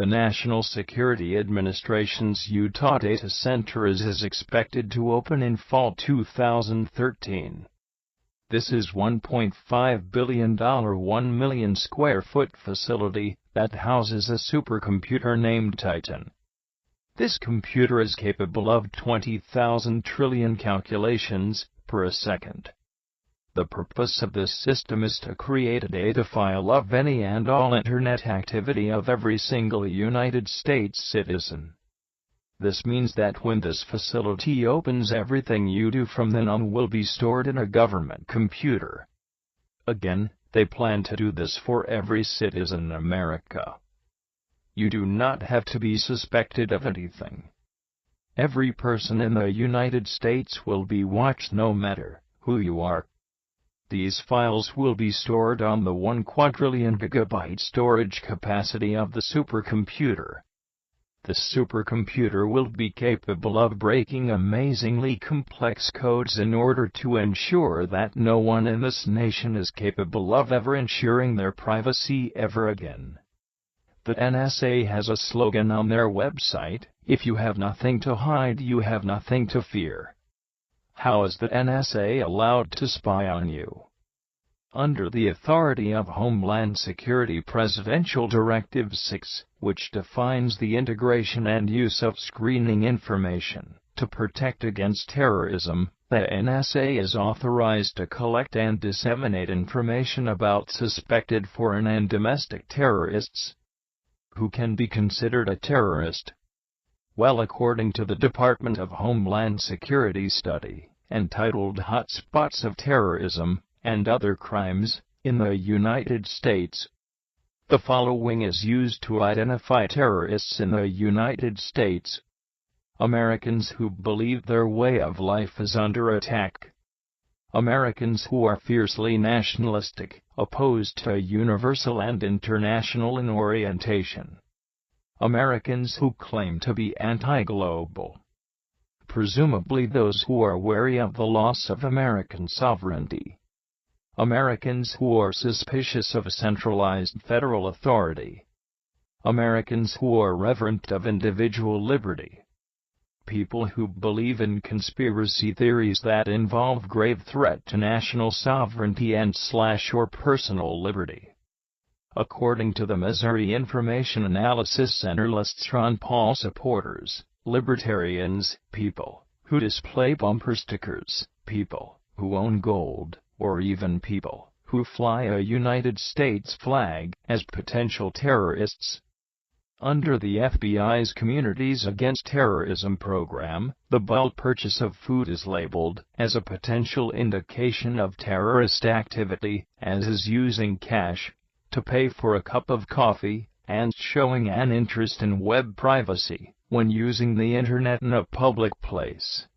The National Security Administration's Utah Data Center is expected to open in fall 2013. This is $1.5 billion 1 million square foot facility that houses a supercomputer named Titan. This computer is capable of 20,000 trillion calculations per second. The purpose of this system is to create a data file of any and all Internet activity of every single United States citizen. This means that when this facility opens, everything you do from then on will be stored in a government computer. Again, they plan to do this for every citizen in America. You do not have to be suspected of anything. Every person in the United States will be watched no matter who you are. These files will be stored on the 1 quadrillion gigabyte storage capacity of the supercomputer. This supercomputer will be capable of breaking amazingly complex codes in order to ensure that no one in this nation is capable of ever ensuring their privacy ever again. The NSA has a slogan on their website: "If you have nothing to hide, you have nothing to fear." How is the NSA allowed to spy on you? Under the authority of Homeland Security Presidential Directive 6, which defines the integration and use of screening information to protect against terrorism, the NSA is authorized to collect and disseminate information about suspected foreign and domestic terrorists. Who can be considered a terrorist? Well, according to the Department of Homeland Security study, entitled Hotspots of Terrorism and Other Crimes in the United States, the following is used to identify terrorists in the United States: Americans who believe their way of life is under attack. Americans who are fiercely nationalistic, opposed to universal and international in orientation. Americans who claim to be anti-global. Presumably those who are wary of the loss of American sovereignty. Americans who are suspicious of centralized federal authority. Americans who are reverent of individual liberty. People who believe in conspiracy theories that involve grave threat to national sovereignty and/or personal liberty. According to the Missouri Information Analysis Center lists Ron Paul supporters, libertarians, people who display bumper stickers, people who own gold, or even people who fly a United States flag as potential terrorists. Under the FBI's Communities Against Terrorism program, the bulk purchase of food is labeled as a potential indication of terrorist activity, as is using cash to pay for a cup of coffee, and showing an interest in web privacy when using the Internet in a public place.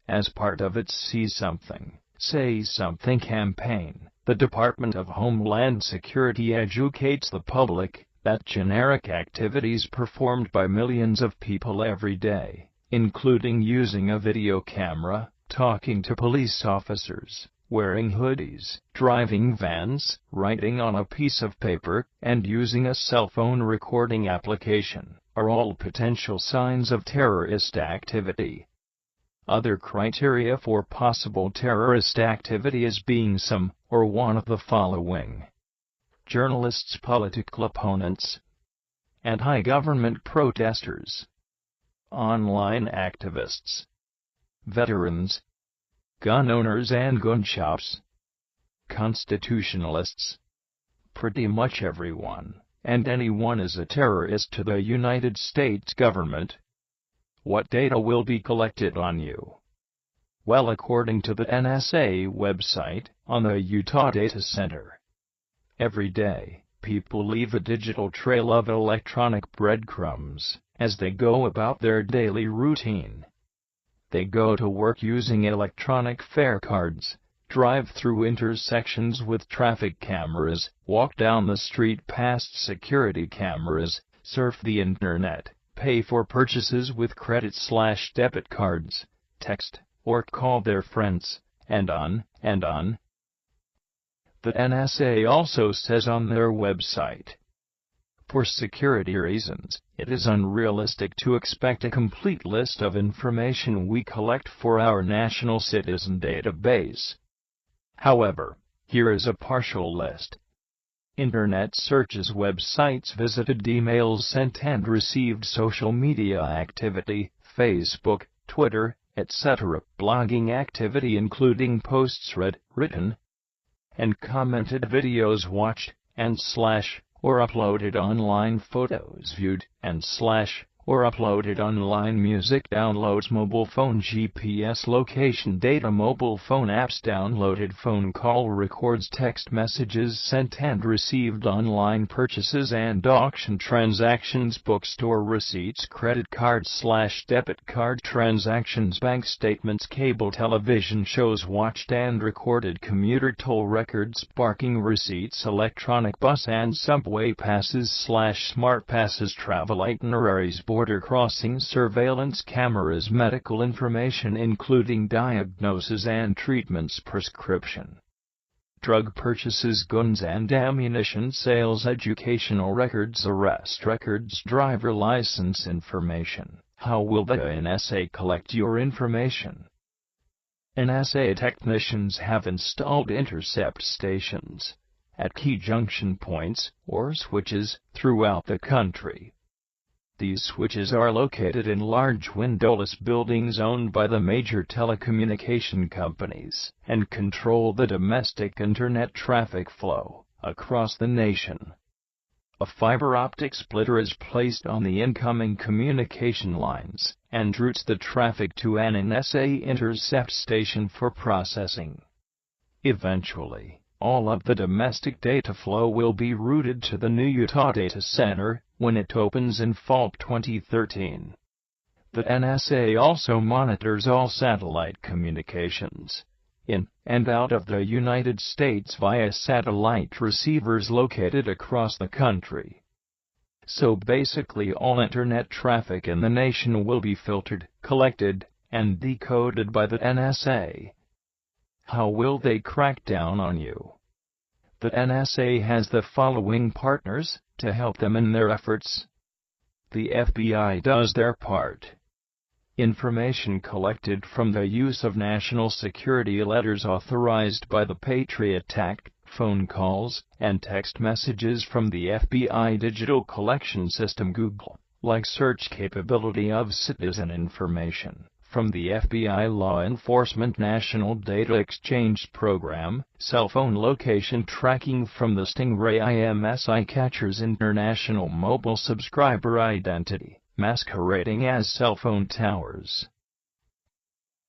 As part of its See Something, Say Something campaign, the Department of Homeland Security educates the public that generic activities performed by millions of people every day, including using a video camera, talking to police officers, wearing hoodies, driving vans, writing on a piece of paper, and using a cell phone recording application, are all potential signs of terrorist activity. Other criteria for possible terrorist activity is being some or one of the following: journalists, political opponents, anti-government protesters, online activists, veterans, gun owners and gun shops, constitutionalists. Pretty much everyone and anyone is a terrorist to the United States government. What data will be collected on you? Well, according to the NSA website on the Utah Data Center, every day, people leave a digital trail of electronic breadcrumbs as they go about their daily routine. They go to work using electronic fare cards, drive through intersections with traffic cameras, walk down the street past security cameras, surf the Internet, pay for purchases with credit/debit cards, text or call their friends, and on and on. The NSA also says on their website, For security reasons, it is unrealistic to expect a complete list of information we collect for our national citizen database. However, here is a partial list. Internet searches, websites visited, emails sent and received, social media activity, Facebook, Twitter, etc., blogging activity including posts read, written, and commented, videos watched, and or uploaded online, photos viewed, and or uploaded online, music downloads, mobile phone GPS location data, mobile phone apps downloaded, phone call records, text messages sent and received, online purchases and auction transactions, bookstore receipts, credit card / debit card transactions, bank statements, cable television shows watched and recorded, commuter toll records, parking receipts, electronic bus and subway passes / smart passes, travel itineraries, border crossing surveillance cameras, medical information including diagnosis and treatments, prescription drug purchases, guns and ammunition sales, educational records, arrest records, driver license information. How will the NSA collect your information? NSA technicians have installed intercept stations at key junction points, or switches, throughout the country. These switches are located in large windowless buildings owned by the major telecommunication companies, and control the domestic internet traffic flow across the nation. A fiber optic splitter is placed on the incoming communication lines, and routes the traffic to an NSA intercept station for processing. Eventually, all of the domestic data flow will be routed to the new Utah data center when it opens in fall 2013. The NSA also monitors all satellite communications in and out of the United States via satellite receivers located across the country. So basically all internet traffic in the nation will be filtered, collected, and decoded by the NSA. How will they crack down on you? The NSA has the following partners to help them in their efforts. The FBI does their part. Information collected from the use of national security letters authorized by the Patriot Act, phone calls, and text messages from the FBI digital collection system Google-like search capability of citizen information from the FBI Law Enforcement National Data Exchange Program, cell phone location tracking from the Stingray IMSI catchers, international mobile subscriber identity, masquerading as cell phone towers.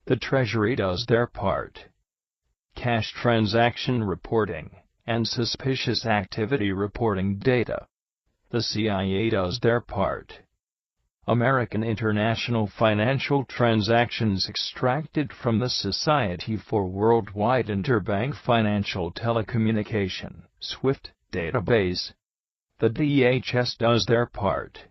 The Treasury does their part. Cash transaction reporting and suspicious activity reporting data. The CIA does their part. American international financial transactions extracted from the Society for Worldwide Interbank Financial Telecommunication, SWIFT, database. The DHS does their part.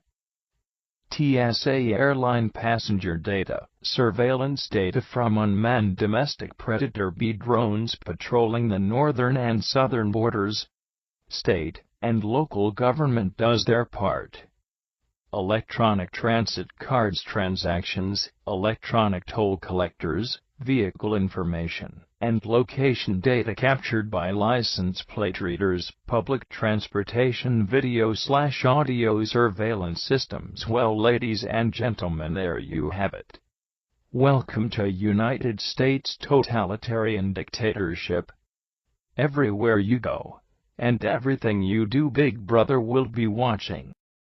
TSA airline passenger data, surveillance data from unmanned domestic Predator B drones patrolling the northern and southern borders. State and local government does their part. Electronic transit cards transactions, electronic toll collectors, vehicle information, and location data captured by license plate readers, public transportation video/audio surveillance systems. Well, ladies and gentlemen, there you have it. Welcome to United States totalitarian dictatorship. Everywhere you go, and everything you do, Big Brother will be watching.